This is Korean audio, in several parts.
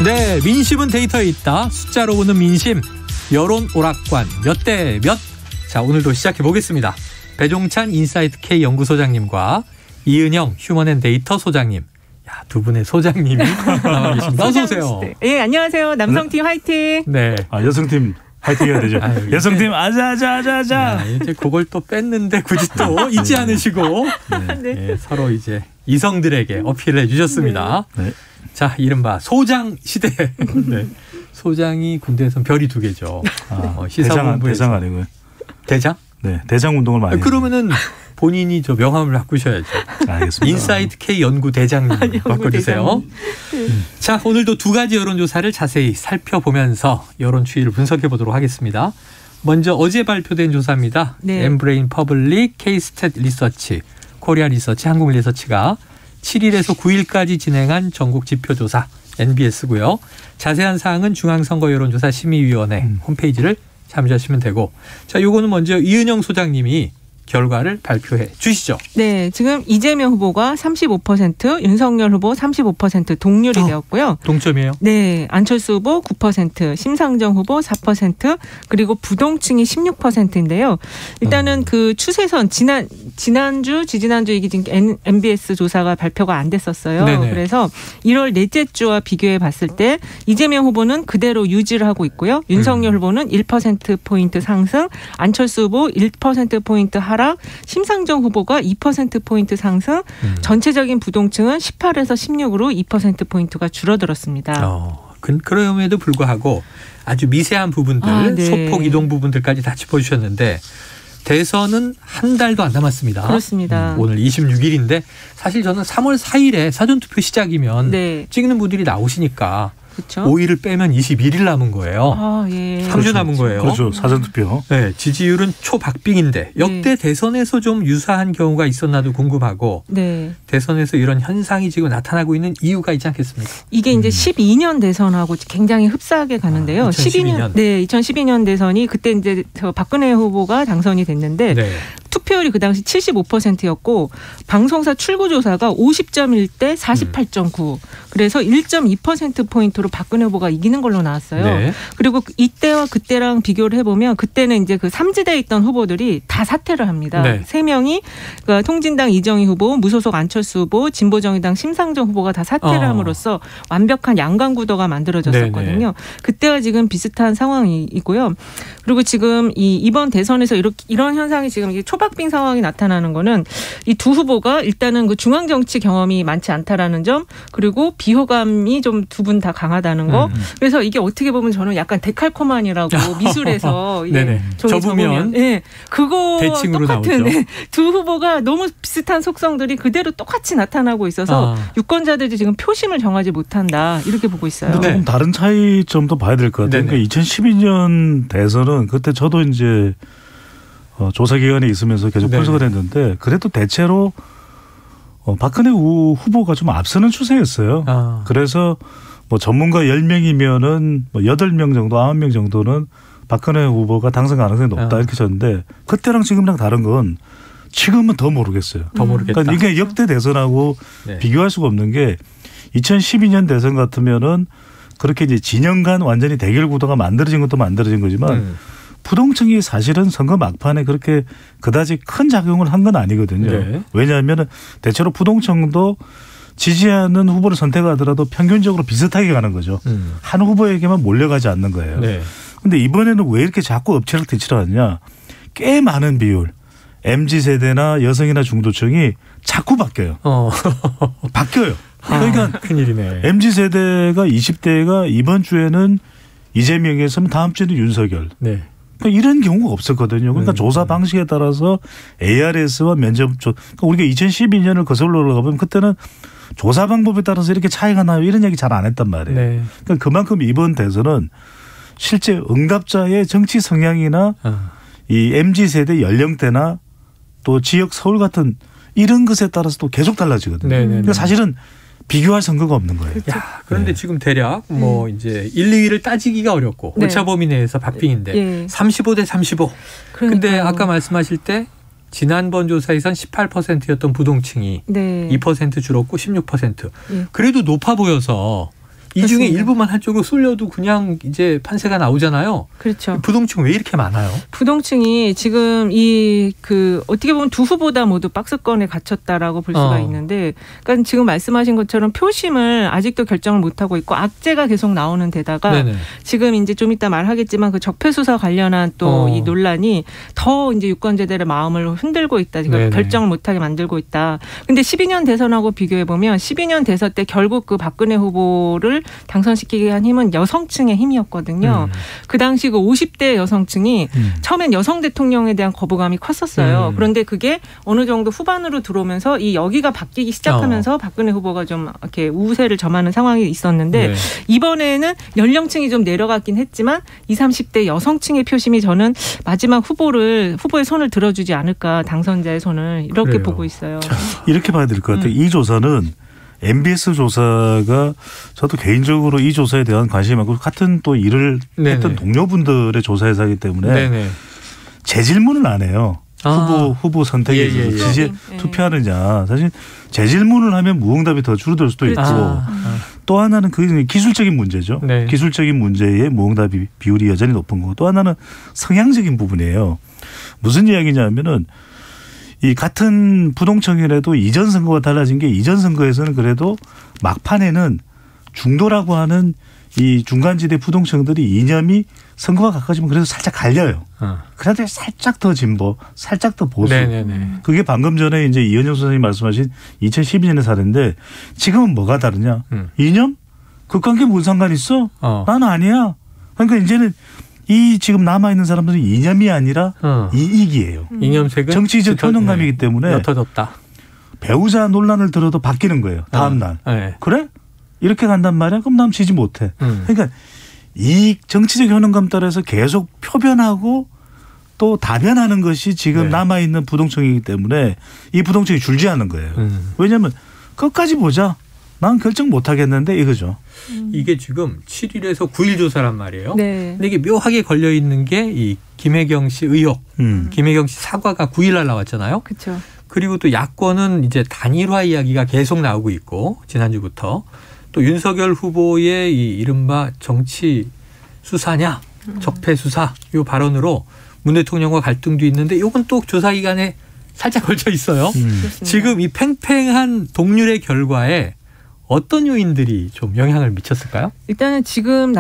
네, 민심은 데이터에 있다. 숫자로 보는 민심. 여론 오락관 몇 대 몇. 자, 오늘도 시작해 보겠습니다. 배종찬 인사이트 K 연구소장님과 이은영 휴먼앤데이터 소장님. 야, 두 분의 소장님이 나와 계십니다. 어서 오세요. 예, 안녕하세요. 남성팀 화이팅. 네. 여성팀 화이팅 해야 되죠. 여성팀 아자자자자. 이제 그걸 또 뺐는데 굳이 또 잊지 않으시고 네. 네, 서로 이제 이성들에게 어필을 해주셨습니다. 네. 자, 이른바 소장 시대. 네. 소장이 군대에서는 별이 두 개죠. 대장 아니고요. 대장? 네, 대장 운동을 많이. 그러면은 본인이 저 명함을 바꾸셔야죠. 알겠습니다. 인사이트 K 연구 대장님 바꿔주세요. 자, 오늘도 두 가지 여론조사를 자세히 살펴보면서 여론 추이를 분석해 보도록 하겠습니다. 먼저 어제 발표된 조사입니다. 네. 엠브레인 퍼블릭, K-스탯 리서치, 코리아 리서치, 한국 리서치가 7일에서 9일까지 진행한 전국 지표조사 NBS고요. 자세한 사항은 중앙선거 여론조사 심의위원회 홈페이지를 참조하시면 되고, 자, 요거는 먼저 이은영 소장님이 결과를 발표해 주시죠. 네, 지금 이재명 후보가 35%, 윤석열 후보 35% 동률이 되었고요. 동점이에요? 네, 안철수 후보 9%, 심상정 후보 4%, 그리고 부동층이 16%인데요. 일단은 그 추세선 지난주, 지지난주 이게 지금 MBS 조사가 발표가 안 됐었어요. 네네. 그래서 1월 넷째 주와 비교해 봤을 때 이재명 후보는 그대로 유지를 하고 있고요. 윤석열 후보는 1%포인트 상승, 안철수 후보 1%포인트 하락, 심상정 후보가 2%포인트 상승, 전체적인 부동층은 18에서 16으로 2%포인트가 줄어들었습니다. 그럼에도 불구하고 아주 미세한 부분들, 네. 소폭 이동 부분들까지 다 짚어주셨는데 대선은 한 달도 안 남았습니다. 그렇습니다. 오늘 26일인데 사실 저는 3월 4일에 사전투표 시작이면 네. 찍는 분들이 나오시니까 그렇죠? 5일을 빼면 21일 남은 거예요. 아, 예. 3주 남은 거예요. 그렇죠. 사전투표. 네, 지지율은 초박빙인데 역대 대선에서 좀 유사한 경우가 있었나도 궁금하고 네. 대선에서 이런 현상이 지금 나타나고 있는 이유가 있지 않겠습니까? 이게 이제 12년 대선하고 굉장히 흡사하게 가는데요. 2012년. 네, 2012년 대선이 그때 이제 저 박근혜 후보가 당선이 됐는데 네. 투표율이 그 당시 75%였고 방송사 출구조사가 50.1대 48.9. 그래서 1.2%포인트로 박근혜 후보가 이기는 걸로 나왔어요. 네. 그리고 이때와 그때랑 비교를 해보면 그때는 이제 그 삼지대에 있던 후보들이 다 사퇴를 합니다. 네. 3명이 그러니까 통진당 이정희 후보, 무소속 안철수 후보, 진보정의당 심상정 후보가 다 사퇴를 함으로써 완벽한 양강 구도가 만들어졌었거든요. 네네. 그때와 지금 비슷한 상황이고요. 그리고 지금 이번 대선에서 이런 현상이 지금 이게 초박빙 상황이 나타나는 거는 이 두 후보가 일단은 그 중앙 정치 경험이 많지 않다라는 점, 그리고 비호감이 좀 두 분 다 강하다는 거. 그래서 이게 어떻게 보면 저는 약간 데칼코만이라고 미술에서 네네. 접으면 예, 그거 대칭으로 똑같은 나오죠. 두 후보가 너무 비슷한 속성들이 그대로 똑같이 나타나고 있어서 유권자들이 지금 표심을 정하지 못한다 이렇게 보고 있어요. 근데 조금 다른 차이점도 봐야 될 것 같아요. 그러니까 2012년 대선은 그때 저도 이제 조사 기관에 있으면서 계속 분석을 했는데 그래도 대체로 박근혜 후보가 좀 앞서는 추세였어요. 그래서 뭐 전문가 10명이면은 뭐 8명 정도, 9명 정도는 박근혜 후보가 당선 가능성이 높다 이렇게 쳤는데 그때랑 지금이랑 다른 건 지금은 더 모르겠어요. 더 모르겠다. 그러니까 이게 역대 대선하고 네. 비교할 수가 없는 게 2012년 대선 같으면은 그렇게 이제 진영 간 완전히 대결 구도가 만들어진 것도 만들어진 거지만 부동층이 사실은 선거 막판에 그렇게 그다지 큰 작용을 한 건 아니거든요. 네. 왜냐하면 대체로 부동층도 지지하는 후보를 선택하더라도 평균적으로 비슷하게 가는 거죠. 한 후보에게만 몰려가지 않는 거예요. 그런데 이번에는 왜 이렇게 자꾸 엎치락 뒤치락 하느냐. 꽤 많은 비율. MZ세대나 여성이나 중도층이 자꾸 바뀌어요. 바뀌어요. 그러니까 큰일이네. MZ세대가 20대가 이번 주에는 이재명이었으면 다음 주에는 윤석열. 네. 그러니까 이런 경우가 없었거든요. 그러니까 조사 방식에 따라서 ARS와 면접, 그러니까 우리가 2012년을 거슬러 올라가보면 그때는 조사 방법에 따라서 이렇게 차이가 나요. 이런 얘기 잘 안 했단 말이에요. 네. 그러니까 그만큼 이번 대선은 실제 응답자의 정치 성향이나 이 MZ세대 연령대나 또 지역 서울 같은 이런 것에 따라서 또 계속 달라지거든요. 그러니까 사실은 비교할 선거가 없는 거예요. 야, 그런데 지금 대략 뭐 이제 1, 2위를 따지기가 어렵고 오차 범위 내에서 박빙인데 35대 35. 근데 아까 말씀하실 때 지난번 조사에선 18%였던 부동층이 2% 줄었고 16%. 그래도 높아 보여서 이 중에 그렇습니다. 일부만 한쪽으로 쏠려도 그냥 이제 판세가 나오잖아요. 그렇죠. 부동층 왜 이렇게 많아요? 부동층이 지금 어떻게 보면 두 후보다 모두 박스권에 갇혔다라고 볼 수가 있는데, 그러니까 지금 말씀하신 것처럼 표심을 아직도 결정을 못 하고 있고 악재가 계속 나오는 데다가 네네. 지금 이제 좀 이따 말하겠지만 그 적폐 수사 관련한 또 이 논란이 더 이제 유권자들의 마음을 흔들고 있다. 지금 결정을 못하게 만들고 있다. 근데 12년 대선하고 비교해 보면 12년 대선 때 결국 그 박근혜 후보를 당선시키게 한 힘은 여성층의 힘이었거든요. 그 당시 그 50대 여성층이 처음엔 여성 대통령에 대한 거부감이 컸었어요. 그런데 그게 어느 정도 후반으로 들어오면서 이 여기가 바뀌기 시작하면서 박근혜 후보가 좀 이렇게 우세를 점하는 상황이 있었는데 이번에는 연령층이 좀 내려갔긴 했지만 20, 30대 여성층의 표심이 저는 마지막 후보의 손을 들어주지 않을까, 당선자의 손을 이렇게 그래요. 보고 있어요. 자, 이렇게 봐야 될 것 같아요. 이 조사는 MBS 조사가 저도 개인적으로 이 조사에 대한 관심이 많고 같은 또 일을 했던 동료분들의 조사에서 하기 때문에 재질문을 안 해요. 후보 선택에 있어서 투표하느냐. 사실 재질문을 하면 무응답이 더 줄어들 수도 있고 또 하나는 그 기술적인 문제죠. 기술적인 문제의 무응답 비율이 여전히 높은 거고 또 하나는 성향적인 부분이에요. 무슨 이야기냐면은 이 같은 부동층이라도 이전 선거와 달라진 게 이전 선거에서는 그래도 막판에는 중도라고 하는 이 중간지대 부동층들이 이념이 선거가 가까워지면 그래도 살짝 갈려요. 그래도 살짝 더 진보, 살짝 더 보수. 그게 방금 전에 이제 이현영 선생님이 말씀하신 2012년의 사례인데 지금은 뭐가 다르냐? 이념? 극관계 뭔 상관 있어? 나는 아니야. 그러니까 이제는 이 지금 남아있는 사람들은 이념이 아니라 이익이에요. 이념색은 정치적 효능감이기 때문에 옅어졌다. 배우자 논란을 들어도 바뀌는 거예요. 다음 날. 그래? 이렇게 간단 말이야? 그럼 난 지지 못해. 그러니까 이 정치적 효능감 따라서 계속 표변하고 또 다변하는 것이 지금 남아있는 부동층이기 때문에 이 부동층이 줄지 않는 거예요. 왜냐하면 끝까지 보자. 난 결정 못하겠는데 이거죠. 이게 지금 7일에서 9일 조사란 말이에요. 네. 근데 이게 묘하게 걸려 있는 게 이 김혜경 씨 의혹, 김혜경 씨 사과가 9일 날 나왔잖아요. 그렇죠. 그리고 또 야권은 이제 단일화 이야기가 계속 나오고 있고 지난주부터 또 윤석열 후보의 이 이른바 정치 수사냐, 적폐 수사 이 발언으로 문 대통령과 갈등도 있는데 이건 또 조사 기간에 살짝 걸쳐 있어요. 지금 이 팽팽한 동률의 결과에 어떤 요인들이 좀 영향을 미쳤을까요? 일단은 지금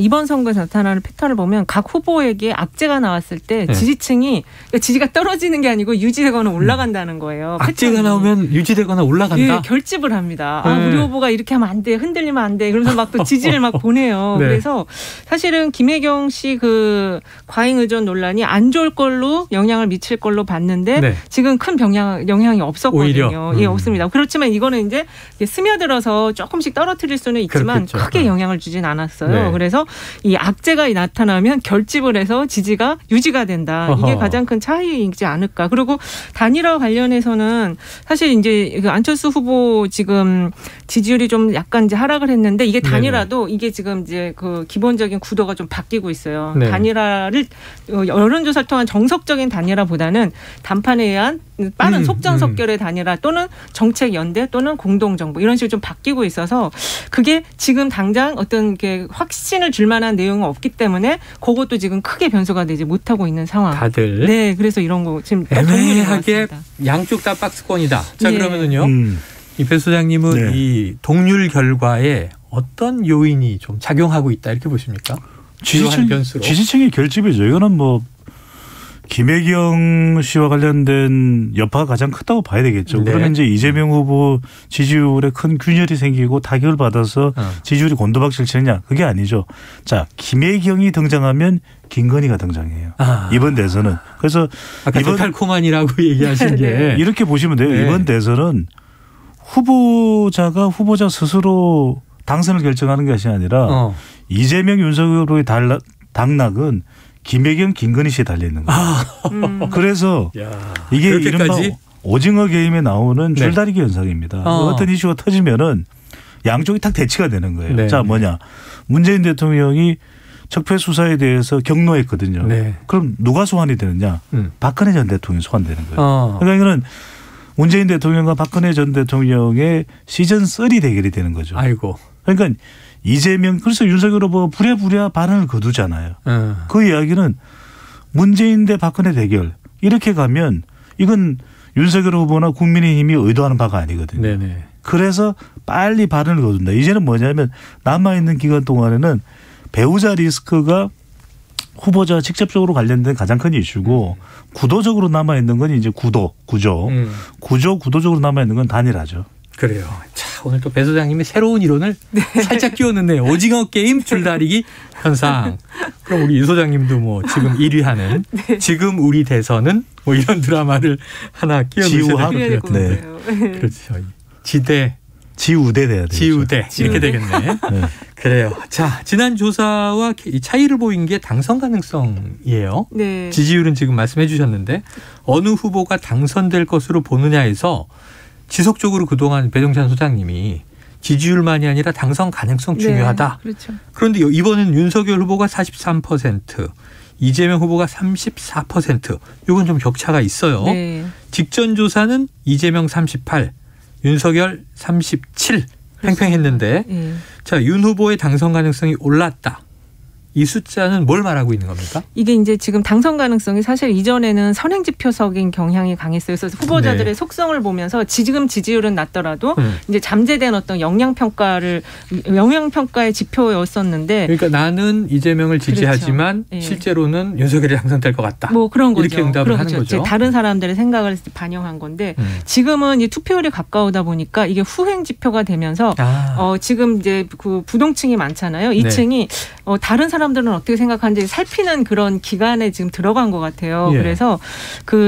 이번 선거에서 나타나는 패턴을 보면 각 후보에게 악재가 나왔을 때 지지층이, 그러니까 지지가 떨어지는 게 아니고 유지되거나 올라간다는 거예요. 악재가 나오면 유지되거나 올라간다? 결집을 합니다. 우리 후보가 이렇게 하면 안 돼. 흔들리면 안 돼. 그러면서 막 또 지지를 막 보내요. 그래서 사실은 김혜경 씨 그 과잉 의존 논란이 안 좋을 걸로 영향을 미칠 걸로 봤는데 지금 큰 영향이 없었거든요. 없습니다. 그렇지만 이거는 이제 스며들어서 조금씩 떨어뜨릴 수는 있지만 그렇겠죠. 크게 영향을 주진 않았어요. 그래서 이 악재가 나타나면 결집을 해서 지지가 유지가 된다. 이게 가장 큰 차이이지 않을까. 그리고 단일화 관련해서는 사실 이제 그 안철수 후보 지금 지지율이 좀 약간 이제 하락을 했는데 이게 단일화도 이게 지금 이제 그 기본적인 구도가 좀 바뀌고 있어요. 단일화를 여론조사를 통한 정석적인 단일화보다는 단판에 의한 빠른 속전속결의 단일화 또는 정책 연대 또는 공동정부 이런 식으로 좀 바뀌고 있어서 그게 지금 당장 어떤 게 확신을 줄 만한 내용은 없기 때문에 그것도 지금 크게 변수가 되지 못하고 있는 상황. 다들. 그래서 이런 거 지금 애매하게 양쪽 다 박스권이다. 자 그러면은요. 이 배 소장님은 이 동률 결과에 어떤 요인이 좀 작용하고 있다 이렇게 보십니까? 지지층의 결집이죠. 이거는 뭐 김혜경 씨와 관련된 여파가 가장 크다고 봐야 되겠죠. 그러면 이제 이재명 후보 지지율에 큰 균열이 생기고 타격을 받아서 지지율이 곤두박질 치느냐. 그게 아니죠. 자, 김혜경이 등장하면 김건희가 등장해요. 이번 대선은. 그래서 아까 이번 달콤한이라고 얘기하신 게 이렇게 보시면 돼요. 이번 대선은 후보자 스스로 당선을 결정하는 것이 아니라 이재명 윤석열의 당락은 김혜경, 김건희 씨에 달려 있는 거예요. 그래서 이게 이른바 오징어 게임에 나오는 줄다리기 현상입니다. 어떤 이슈가 터지면은 양쪽이 딱 대치가 되는 거예요. 자, 뭐냐. 문재인 대통령이 적폐 수사에 대해서 경로했거든요. 그럼 누가 소환이 되느냐. 박근혜 전 대통령이 소환되는 거예요. 그러니까 이거는 문재인 대통령과 박근혜 전 대통령의 시즌 3 대결이 되는 거죠. 아이고. 그러니까 이재명 그래서 윤석열 후보가 부랴부랴 발언을 거두잖아요. 그 이야기는 문재인 대 박근혜 대결 이렇게 가면 이건 윤석열 후보나 국민의힘이 의도하는 바가 아니거든요. 네네. 그래서 빨리 발언을 거둔다. 이제는 뭐냐면 남아있는 기간 동안에는 배우자 리스크가 후보자와 직접적으로 관련된 가장 큰 이슈고 구도적으로 남아있는 건 이제 구도적으로 남아있는 건 단일화죠. 그래요. 자, 오늘 또 배 소장님이 새로운 이론을 살짝 끼웠는데요. 오징어 게임 줄다리기 현상. 그럼 우리 유 소장님도 뭐 지금 1위 하는 지금 우리 대선은 뭐 이런 드라마를 하나 끼워주셔야 될 것 같아요. 네. 그렇죠. 지우대 돼야 되죠. 지우대 이렇게 되겠네. 네. 그래요. 자, 지난 조사와 이 차이를 보인 게 당선 가능성이에요. 네. 지지율은 지금 말씀해 주셨는데 어느 후보가 당선될 것으로 보느냐에서 지속적으로 그동안 배종찬 소장님이 지지율만이 아니라 당선 가능성 중요하다. 네, 그렇죠. 그런데 이번엔 윤석열 후보가 43%, 이재명 후보가 34%. 이건 좀 격차가 있어요. 네. 직전 조사는 이재명 38, 윤석열 37 팽팽했는데 네. 자, 윤 후보의 당선 가능성이 올랐다. 이 숫자는 뭘 말하고 있는 겁니까? 이게 이제 지금 당선 가능성이 사실 이전에는 선행지표적인 경향이 강했어요. 그래서 후보자들의 속성을 보면서 지금 지지율은 낮더라도 이제 잠재된 어떤 영향평가의 지표였었는데. 그러니까 나는 이재명을 지지하지만 그렇죠. 실제로는 윤석열이 당선될 것 같다. 뭐 그런 거죠. 이렇게 응답을 하는 거죠. 다른 사람들의 생각을 반영한 건데 지금은 이 투표율이 가까우다 보니까 이게 후행 지표가 되면서 지금 이제 그 부동층이 많잖아요. 2층이 다른 사람들은 어떻게 생각하는지 살피는 그런 기간에 지금 들어간 것 같아요. 예. 그래서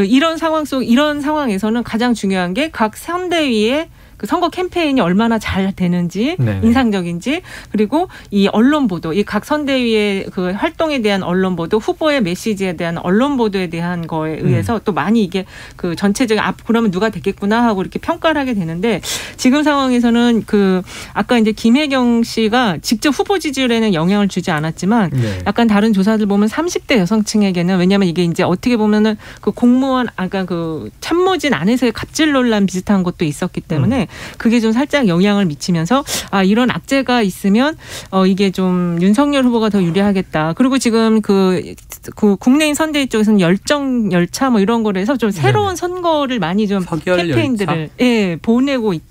이런 상황에서는 가장 중요한 게 각 선대위의 그 선거 캠페인이 얼마나 잘 되는지, 네네. 인상적인지, 그리고 이 언론 보도, 이 각 선대위의 그 활동에 대한 언론 보도, 후보의 메시지에 대한 언론 보도에 대한 거에 의해서 또 많이 이게 그 전체적인 그러면 누가 됐겠구나 하고 이렇게 평가를 하게 되는데 지금 상황에서는 아까 이제 김혜경 씨가 직접 후보 지지율에는 영향을 주지 않았지만 약간 다른 조사들 보면 30대 여성층에게는 왜냐하면 이게 이제 어떻게 보면은 그 공무원 아까 그 참모진 안에서의 갑질 논란 비슷한 것도 있었기 때문에 그게 좀 살짝 영향을 미치면서 이런 악재가 있으면 이게 좀 윤석열 후보가 더 유리하겠다. 그리고 지금 그 국내인 선대위 쪽에서는 열정 열차 뭐 이런 거를 해서 좀 새로운 선거를 많이 좀 캠페인들을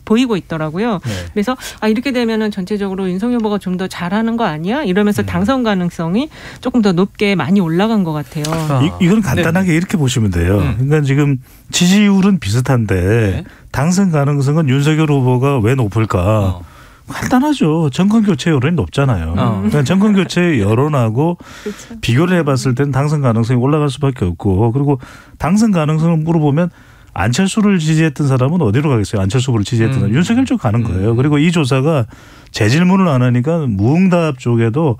보이고 있더라고요. 네. 그래서 이렇게 되면은 전체적으로 윤석열 후보가 좀 더 잘하는 거 아니야? 이러면서 당선 가능성이 조금 더 높게 많이 올라간 것 같아요. 이건 간단하게 이렇게 보시면 돼요. 그러니까 지금 지지율은 비슷한데 당선 가능성은 윤석열 후보가 왜 높을까? 간단하죠. 정권교체 여론이 높잖아요. 그러니까 정권교체 여론하고 그렇죠. 비교를 해봤을 때는 당선 가능성이 올라갈 수밖에 없고 그리고 당선 가능성을 물어보면 안철수를 지지했던 사람은 어디로 가겠어요? 안철수 후보를 지지했던 사람. 윤석열 쪽 가는 거예요. 그리고 이 조사가 재질문을 안 하니까 무응답 쪽에도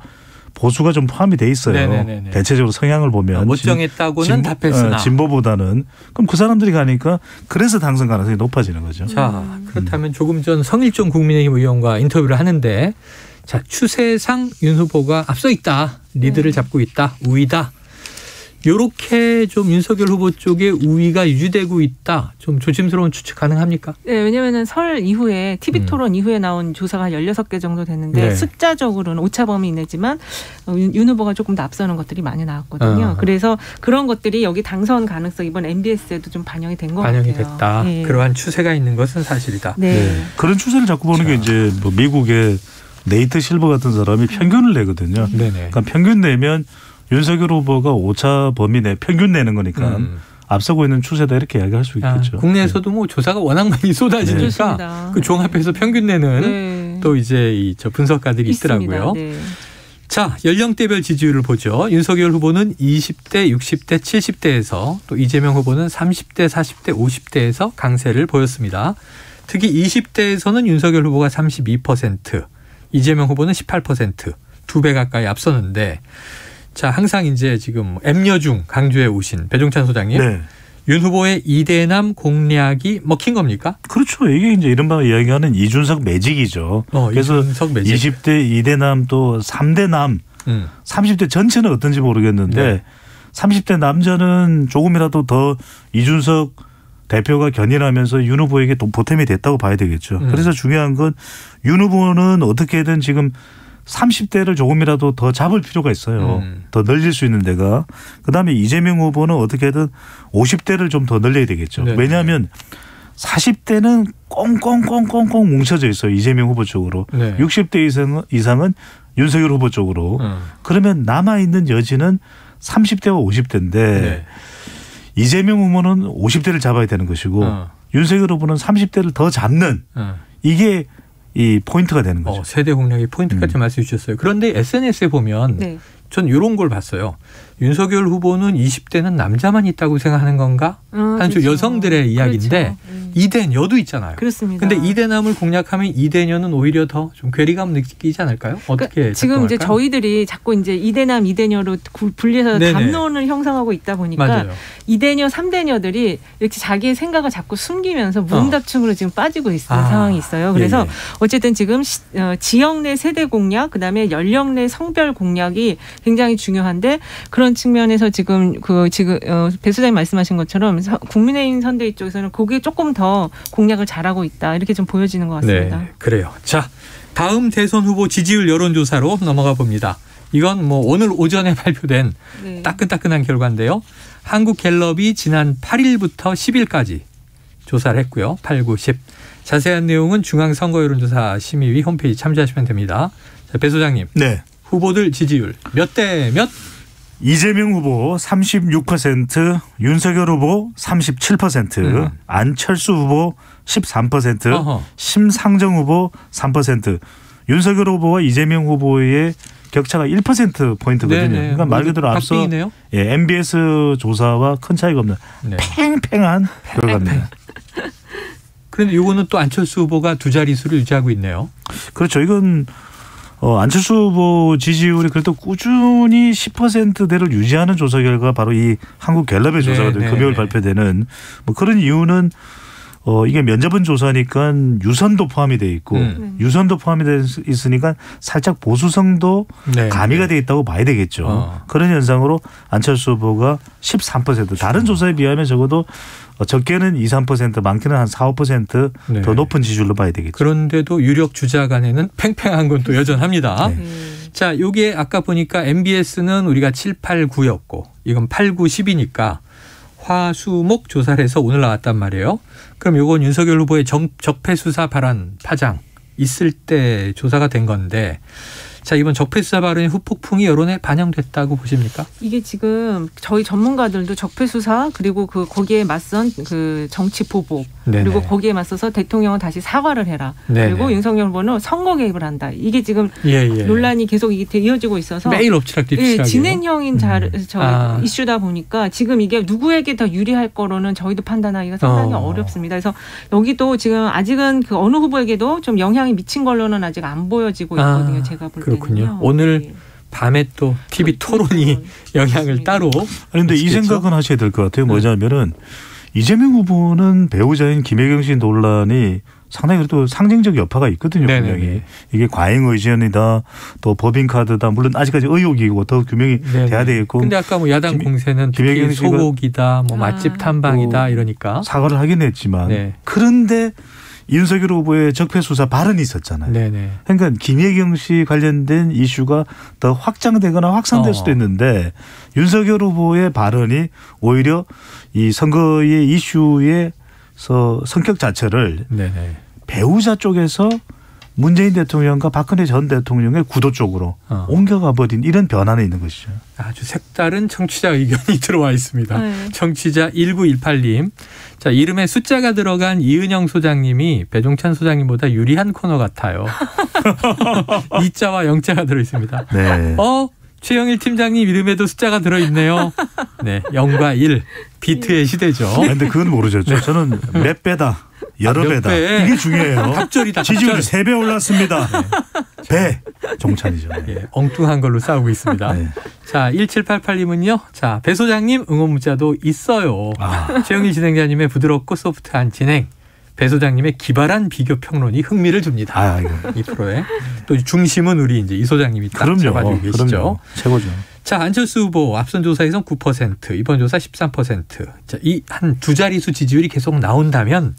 보수가 좀 포함이 돼 있어요. 네네네네. 대체적으로 성향을 보면. 못 정했다고는 답했으나. 진보보다는. 그럼 그 사람들이 가니까 그래서 당선 가능성이 높아지는 거죠. 자, 그렇다면 조금 전 성일종 국민의힘 의원과 인터뷰를 하는데 자, 추세상 윤 후보가 앞서 있다. 리드를 잡고 있다. 우위다. 이렇게 좀 윤석열 후보 쪽에 우위가 유지되고 있다. 좀 조심스러운 추측 가능합니까? 네. 왜냐하면 설 이후에 TV토론 이후에 나온 조사가 한 16개 정도 됐는데 숫자적으로는 오차 범위 내지만 윤 후보가 조금 더 앞서는 것들이 많이 나왔거든요. 그래서 그런 것들이 여기 당선 가능성 이번 MBS에도 좀 반영이 된 것 같아요. 반영이 됐다. 네. 그러한 추세가 있는 것은 사실이다. 네. 그런 추세를 자꾸 보는 게 이제 뭐 미국의 네이트 실버 같은 사람이 평균을 내거든요. 그러니까 평균 내면 윤석열 후보가 오차 범위 내 평균 내는 거니까 앞서고 있는 추세다 이렇게 이야기할 수 있겠죠. 국내에서도 뭐 조사가 워낙 많이 쏟아지니까 그 종합해서 평균 내는 또 이제 저 분석가들이 있더라고요. 자, 연령대별 지지율을 보죠. 윤석열 후보는 20대, 60대, 70대에서 또 이재명 후보는 30대, 40대, 50대에서 강세를 보였습니다. 특히 20대에서는 윤석열 후보가 32%, 이재명 후보는 18%, 2배 가까이 앞서는데 자, 항상 이제 지금 M여중 강조해 오신 배종찬 소장님. 윤 후보의 이대남 공략이 먹힌 겁니까? 그렇죠. 이게 이제 이른바 이야기하는 이준석 매직이죠. 그래서 이준석 매직. 20대 이대남 또 3대 남, 30대 전체는 어떤지 모르겠는데 30대 남자는 조금이라도 더 이준석 대표가 견인하면서 윤 후보에게 또 보탬이 됐다고 봐야 되겠죠. 그래서 중요한 건 윤 후보는 어떻게든 지금 30대를 조금이라도 더 잡을 필요가 있어요. 더 늘릴 수 있는 데가. 그다음에 이재명 후보는 어떻게든 50대를 좀 더 늘려야 되겠죠. 네. 왜냐하면 40대는 꽁꽁꽁꽁꽁 뭉쳐져 있어요. 이재명 후보 쪽으로. 네. 60대 이상은 윤석열 후보 쪽으로. 그러면 남아있는 여지는 30대와 50대인데 네. 이재명 후보는 50대를 잡아야 되는 것이고 윤석열 후보는 30대를 더 잡는 이게 이 포인트가 되는 거죠. 세대 공략의 포인트까지 말씀해 주셨어요. 그런데 SNS에 보면 네. 전 이런 걸 봤어요. 윤석열 후보는 20대는 남자만 있다고 생각하는 건가? 하는 그렇죠. 여성들의 이야기인데 그렇죠. 이대녀도 있잖아요. 그렇습니다. 근데 이대남을 공략하면 이대녀는 오히려 더 좀 괴리감 느끼지 않을까요? 어떻게 그러니까 지금 이제 작동할까요? 저희들이 자꾸 이제 이대남 이대녀로 분리해서 네네. 담론을 형성하고 있다 보니까 맞아요. 이대녀, 삼대녀들이 이렇게 자기의 생각을 자꾸 숨기면서 문답충으로 지금 빠지고 있는 상황이 있어요. 그래서 예. 어쨌든 지금 지역 내 세대 공략, 그다음에 연령 내 성별 공략이 굉장히 중요한데 그런 측면에서 지금 배 소장님 말씀하신 것처럼 국민의힘 선대위 쪽에서는 그게 조금 더 공략을 잘하고 있다 이렇게 좀 보여지는 것 같습니다. 네, 그래요. 자, 다음 대선 후보 지지율 여론조사로 넘어가 봅니다. 이건 뭐 오늘 오전에 발표된 네. 따끈따끈한 결과인데요. 한국갤럽이 지난 8일부터 10일까지 조사를 했고요. 8, 9, 10. 자세한 내용은 중앙선거여론조사 심의위 홈페이지 참조하시면 됩니다. 자, 배 소장님. 네. 후보들 지지율 몇 대 몇? 이재명 후보 36%, 윤석열 후보 37%, 안철수 후보 13%, 어허. 심상정 후보 3%. 윤석열 후보와 이재명 후보의 격차가 1%포인트거든요. 네네. 그러니까 말 그대로 앞서 박빙이네요. 예, MBS 조사와 큰 차이가 없는 네. 팽팽한 결과입니다. 그런데 이거는 또 안철수 후보가 두 자릿수를 유지하고 있네요. 그렇죠. 이건 안철수 후보 지지율이 그래도 꾸준히 10%대를 유지하는 조사 결과 바로 이 한국갤럽의 조사가 금요일 발표되는 뭐 그런 이유는 이게 면접은 조사니까 유선도 포함이 돼 있고 유선도 포함이 돼 있으니까 살짝 보수성도 가미가 돼 있다고 봐야 되겠죠. 그런 현상으로 안철수 후보가 13%. 다른 조사에 비하면 적어도 적게는 2, 3%, 많게는 한 4, 5% 더 높은 지지율로 봐야 되겠죠. 그런데도 유력 주자 간에는 팽팽한 건 또 여전합니다. 네. 자, 요게 아까 보니까 MBS는 우리가 7, 8, 9였고 이건 8, 9, 10이니까 화수목 조사를 해서 오늘 나왔단 말이에요. 그럼 요건 윤석열 후보의 적폐수사 발언 파장 있을 때 조사가 된 건데 자, 이번 적폐수사 발언의 후폭풍이 여론에 반영됐다고 보십니까? 이게 지금 저희 전문가들도 적폐수사 그리고 거기에 맞선 정치 보복 그리고 거기에 맞서서 대통령은 다시 사과를 해라. 네네. 그리고 윤석열 후보는 선거 개입을 한다. 이게 지금 논란이 계속 이어지고 있어서 매일 엎치락뒤치락이에요. 진행형인 이슈다 보니까 지금 이게 누구에게 더 유리할 거로는 저희도 판단하기가 상당히 어렵습니다. 그래서 여기도 지금 아직은 어느 후보에게도 좀 영향이 미친 걸로는 아직 안 보여지고 있거든요. 제가 볼 때는요. 그렇군요. 오늘 밤에 또 TV 토론이 영향을 따로. 그런데 이 생각은 하셔야 될 것 같아요. 뭐냐면은 이재명 후보는 배우자인 김혜경 씨 논란이 상당히 그래도 상징적 여파가 있거든요. 분명히. 이게 과잉 의전이다 또 법인카드다. 물론 아직까지 의혹이고 더 규명이 돼야 되겠고. 근데 아까 뭐 야당 공세는 김혜경 씨가 소고기다 뭐 맛집 탐방이다 이러니까. 사과를 하긴 했지만 그런데 윤석열 후보의 적폐수사 발언이 있었잖아요. 네네. 그러니까 김혜경 씨 관련된 이슈가 더 확장되거나 확산될 수도 있는데 윤석열 후보의 발언이 오히려 이 선거의 이슈에서 성격 자체를 배우자 쪽에서 문재인 대통령과 박근혜 전 대통령의 구도 쪽으로 옮겨가 버린 이런 변화는 있는 것이죠. 아주 색다른 청취자 의견이 들어와 있습니다. 청취자 1918님. 자, 이름에 숫자가 들어간 이은영 소장님이 배종찬 소장님보다 유리한 코너 같아요. 이자와 영자가 들어있습니다. 네. 최영일 팀장님 이름에도 숫자가 들어있네요. 네, 0과 1. 비트의 시대죠. 그런데 그건 모르죠. 저는 몇 배다. 여러 배다. 이게 중요해요. 갑절이다. 지지율이 3배 올랐습니다. 배. 종찬이죠. 엉뚱한 걸로 싸우고 있습니다. 자, 1788님은요. 자, 배 소장님 응원 문자도 있어요. 최영일 진행자님의 부드럽고 소프트한 진행. 배 소장님의 기발한 비교 평론이 흥미를 줍니다. 이 프로에. 또 중심은 우리 이제 이 소장님이 딱 잡아주고 계시죠. 최고죠. 자, 안철수 후보 앞선 조사에선 9%, 이번 조사 13%. 자, 이 한 두 자릿수 지지율이 계속 나온다면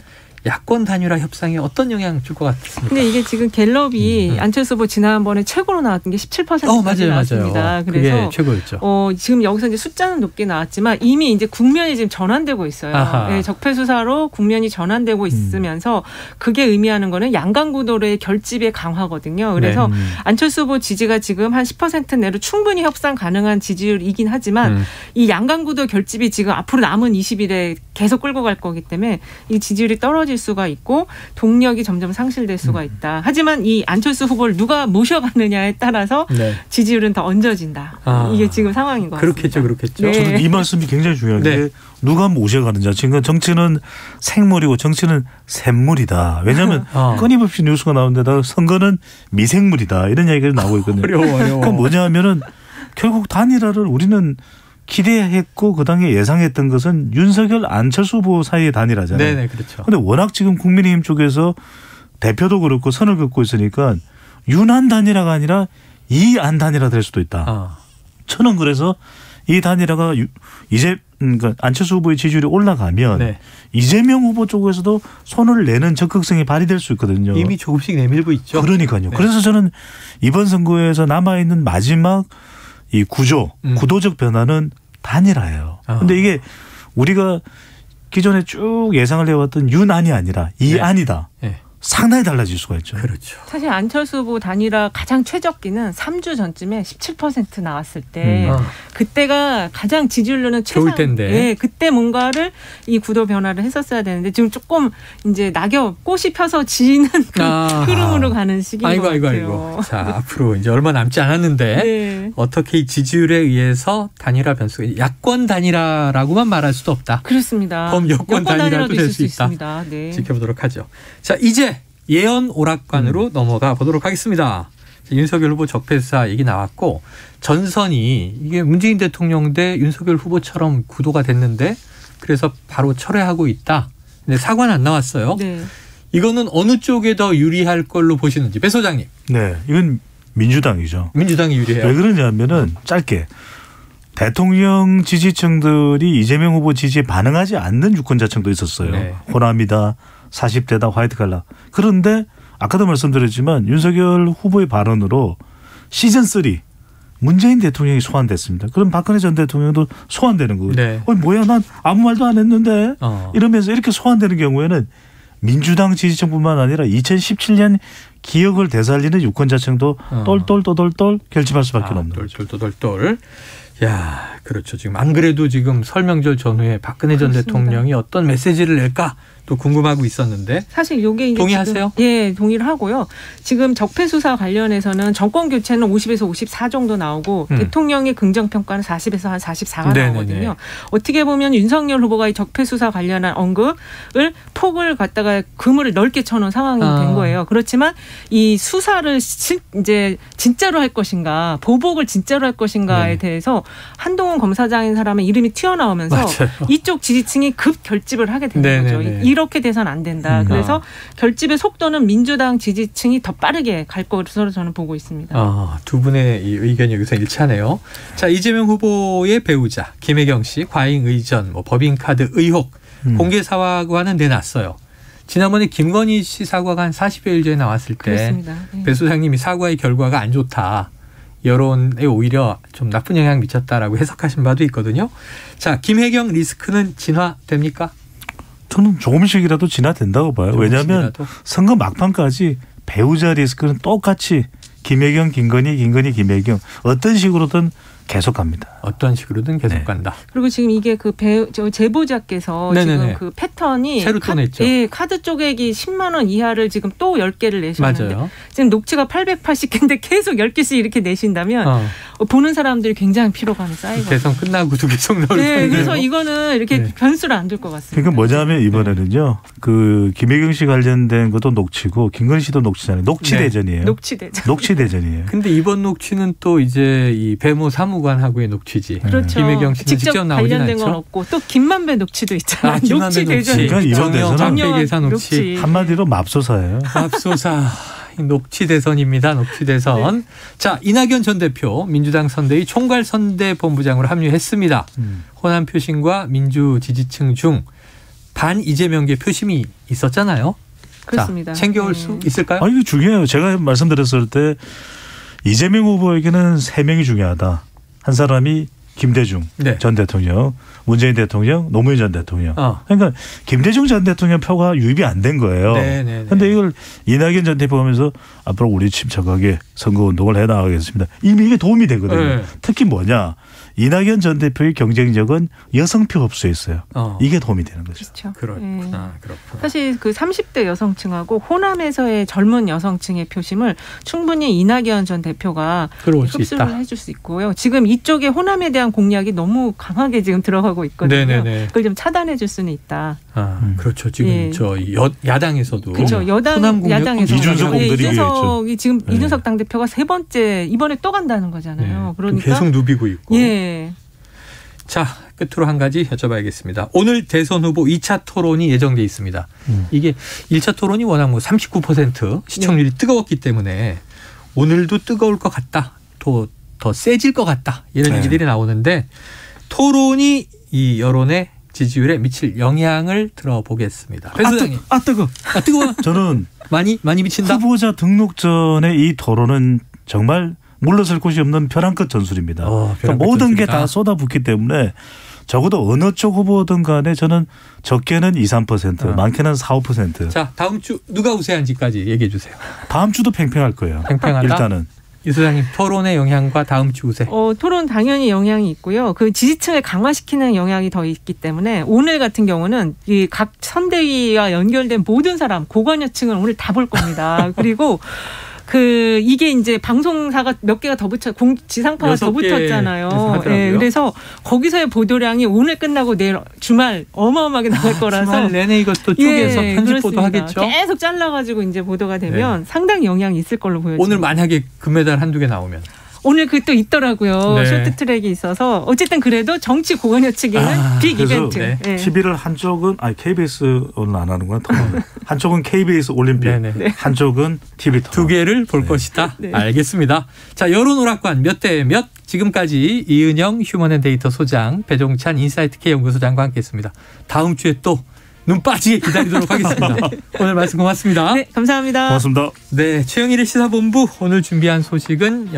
야권 단일화 협상에 어떤 영향 줄 것 같습니까? 근데 이게 지금 갤럽이 안철수 후보 지난번에 최고로 나왔던 게 17%까지 나왔습니다. 맞아요. 그래서 그게 최고였죠. 지금 여기서 이제 숫자는 높게 나왔지만 이미 이제 국면이 지금 전환되고 있어요. 네, 적폐 수사로 국면이 전환되고 있으면서 그게 의미하는 거는 양강 구도의 결집의 강화거든요. 그래서 안철수 후보 지지가 지금 한 10% 내로 충분히 협상 가능한 지지율이긴 하지만 이 양강 구도 결집이 지금 앞으로 남은 20일에 계속 끌고 갈 거기 때문에 이 지지율이 떨어질 수가 있고 동력이 점점 상실될 수가 있다. 하지만 이 안철수 후보를 누가 모셔가느냐에 따라서 지지율은 더 얹어진다. 이게 지금 상황인 것 같습니다. 그렇겠죠. 네. 저는 이 말씀이 굉장히 중요한 게 누가 모셔가느냐. 지금 정치는 생물이고 정치는 샘물이다. 왜냐하면 끊임없이 뉴스가 나오는데다가 선거는 미생물이다. 이런 얘기가 나오고 있거든요. 어려워. 그건 뭐냐 하면은 결국 단일화를 우리는 기대했고 그 당에 예상했던 것은 윤석열 안철수 후보 사이의 단일화잖아요. 네, 그렇죠. 그런데 워낙 지금 국민의힘 쪽에서 대표도 그렇고 선을 긋고 있으니까 윤한 단일화가 아니라 이안 단일화 될 수도 있다. 저는 그래서 이 단일화가 이제 그러니까 안철수 후보의 지지율이 올라가면 이재명 후보 쪽에서도 손을 내는 적극성이 발휘될 수 있거든요. 이미 조금씩 내밀고 있죠. 그러니까요. 그래서 저는 이번 선거에서 남아있는 마지막 이 구도적 변화는 단일화예요. 그런데 이게 우리가 기존에 쭉 예상을 해왔던 윤안이 아니라 이안이다. 상당히 달라질 수가 있죠. 그렇죠. 사실 안철수 후보 단일화 가장 최적기는 3주 전쯤에 17% 나왔을 때 그때가 가장 지지율로는 좋을 텐데. 네, 그때 뭔가를 이 구도 변화를 했었어야 되는데 지금 조금 이제 꽃이 펴서 지는 그 흐름으로 가는 시기인 것 같아요. 아이고. 자, 앞으로 이제 얼마 남지 않았는데 어떻게 이 지지율에 의해서 단일화 변수가 야권 단일화라고만 말할 수도 없다. 그렇습니다. 그럼 여권 단일화도 될 수 있다. 지켜보도록 하죠. 자, 이제 예언 오락관으로 넘어가 보도록 하겠습니다. 윤석열 후보 적폐 수사 얘기 나왔고 전선이 이게 문재인 대통령 대 윤석열 후보처럼 구도가 됐는데 그래서 바로 철회하고 있다. 근데 사과는 안 나왔어요. 이거는 어느 쪽에 더 유리할 걸로 보시는지 배 소장님. 네, 이건 민주당이죠. 민주당이 유리해요. 왜 그러냐면은 짧게 대통령 지지층들이 이재명 후보 지지에 반응하지 않는 유권자층도 있었어요. 호남이다. 40대다 화이트 칼라. 그런데 아까도 말씀드렸지만 윤석열 후보의 발언으로 시즌3 문재인 대통령이 소환됐습니다. 그럼 박근혜 전 대통령도 소환되는 거예요. 뭐야 난 아무 말도 안 했는데 이러면서 이렇게 소환되는 경우에는 민주당 지지층뿐만 아니라 2017년 기억을 되살리는 유권자층도 똘똘똘똘 결집할 수밖에 없는 거죠. 똘똘똘똘. 야, 그렇죠. 지금 안 그래도 지금 설명절 전후에 박근혜 전 대통령이 어떤 메시지를 낼까 또 궁금하고 있었는데 사실 요게 이제 동의하세요? 지금, 동의를 하고요. 지금 적폐 수사 관련해서는 정권 교체는 50에서 54 정도 나오고 대통령의 긍정 평가는 40에서 한 44가 나오거든요. 어떻게 보면 윤석열 후보가 이 적폐 수사 관련한 언급을 폭을 갖다가 그물을 넓게 쳐놓은 상황이 된 거예요. 그렇지만 이 수사를 이제 진짜로 할 것인가, 보복을 진짜로 할 것인가에 대해서 한동훈 검사장인 사람의 이름이 튀어나오면서 이쪽 지지층이 급 결집을 하게 되는 거죠. 이렇게 돼서는 안 된다. 그래서 결집의 속도는 민주당 지지층이 더 빠르게 갈 것으로 저는 보고 있습니다. 두 분의 이 의견이 여기서 일치하네요. 자, 이재명 후보의 배우자 김혜경 씨 과잉 의전, 법인카드 의혹 공개 사과는 내놨어요. 지난번에 김건희 씨 사과가 한 40여일 전에 나왔을 때 배 소장님이 사과의 결과가 안 좋다. 여론에 오히려 좀 나쁜 영향 미쳤다라고 해석하신 바도 있거든요. 자, 김혜경 리스크는 진화됩니까? 저는 조금씩이라도 진화된다고 봐요. 왜냐하면 선거 막판까지 배우자 리스크는 똑같이 김혜경, 김혜경 어떤 식으로든 계속 갑니다. 어떤 식으로든 계속 간다. 그리고 지금 이게 그 제보자께서 지금 그 패턴이 새로 또 냈죠. 카드 쪼개기 10만 원 이하를 지금 또 10개를 내셨는데 지금 녹취가 880개인데 계속 10개씩 이렇게 내신다면 보는 사람들이 굉장히 피로감이 쌓이고 대선 끝나고도 계속 나올 텐데요. 그래서 이거는 이렇게 변수를 안 둘 것 같습니다. 그러니까 뭐냐면 이번에는요. 그 김혜경 씨 관련된 것도 녹취고 김건희 씨도 녹취잖아요. 녹취대전이에요. 녹취대전이에요. 근데 이번 녹취는 또 이제 이 배모 사무관하고의 녹취지. 그렇죠. 김혜경 씨는 직접 나오진 관련된 않죠. 건 없고 또 김만배 녹취도 있잖아요. 김만배 녹취. 그러니까 이번 대선은 정영 계산 녹취. 한마디로 맙소사예요. 맙소사. 녹취 대선입니다. 녹취 대선. 네. 자, 이낙연 전 대표 민주당 선대위 총괄선대본부장으로 합류했습니다. 호남 표심과 민주 지지층 중 반 이재명계 표심이 있었잖아요. 그렇습니다. 자, 챙겨올 수 있을까요? 이게 중요해요. 제가 말씀드렸을 때 이재명 후보에게는 3명이 중요하다. 한 사람이 김대중 네. 전 대통령, 문재인 대통령, 노무현 전 대통령. 그러니까 김대중 전 대통령 표가 유입이 안 된 거예요. 그런데 이걸 이낙연 전 대표 보면서 앞으로 우리 침착하게 선거운동을 해나가겠습니다. 이미 이게 도움이 되거든요. 네. 특히 뭐냐. 이낙연 전 대표의 경쟁력은 여성표 흡수에 있어요. 이게 도움이 되는 거죠. 그렇죠. 그렇구나. 사실 그 30대 여성층하고 호남에서의 젊은 여성층의 표심을 충분히 이낙연 전 대표가 흡수를 해줄 수 있고요. 지금 이쪽에 호남에 대한 공약이 너무 강하게 지금 들어가고 있거든요. 네네네. 그걸 좀 차단해줄 수는 있다. 그렇죠. 지금 저 야당에서도 그렇죠. 야당에서 이준석 이준석이 지금 이준석 당대표가 3번째 이번에 또 간다는 거잖아요. 그러니까 계속 누비고 있고. 예. 자, 끝으로 한 가지 여쭤봐야겠습니다. 오늘 대선 후보 2차 토론이 예정돼 있습니다. 이게 1차 토론이 워낙 39% 시청률이 뜨거웠기 때문에 오늘도 뜨거울 것 같다. 더 세질 것 같다. 이런 얘기들이 나오는데 토론이 이 여론의 지지율에 미칠 영향을 들어보겠습니다. 배 소장님. 뜨거워. 저는 많이 미친다. 후보자 등록 전에 이 토론은 정말 물러설 곳이 없는 벼랑 끝 전술입니다. 그러니까 모든 게 다 쏟아붓기 때문에 적어도 어느 쪽 후보든 간에 저는 적게는 2-3%, 많게는 4-5%. 자, 다음 주 누가 우세한지까지 얘기해 주세요. 다음 주도 팽팽할 거예요. 팽팽하다. 일단은. 이 소장님, 토론의 영향과 다음 주 우세. 토론 당연히 영향이 있고요. 그 지지층을 강화시키는 영향이 더 있기 때문에 오늘 같은 경우는 이 각 선대위와 연결된 모든 사람, 고관여층을 오늘 다 볼 겁니다. 그리고 이게 이제 방송사가 몇 개가 더 지상파가 더 붙었잖아요. 네, 그래서 거기서의 보도량이 오늘 끝나고 내일 주말 어마어마하게 나갈 거라서. 주말 내내 이것도 쪼개서 편집 보도하겠죠. 계속 잘라가지고 이제 보도가 되면 상당히 영향이 있을 걸로 보여집니다. 오늘 만약에 금메달 한두 개 나오면. 오늘 그 또 있더라고요. 네. 쇼트트랙이 있어서 어쨌든 그래도 정치 고관여 측에는 빅 이벤트. 네. 11월 한쪽은 KBS는 안 하는구나. 한쪽은 KBS 올림픽, 한쪽은 TV 토론. 두 개를 볼 것이다. 알겠습니다. 자, 여론 오락관 몇 대 몇. 지금까지 이은영 휴먼앤데이터 소장, 배종찬 인사이트K 연구소장과 함께했습니다. 다음 주에 또 눈 빠지게 기다리도록 하겠습니다. 오늘 말씀 고맙습니다. 네, 감사합니다. 고맙습니다. 네, 최영일의 시사본부 오늘 준비한 소식은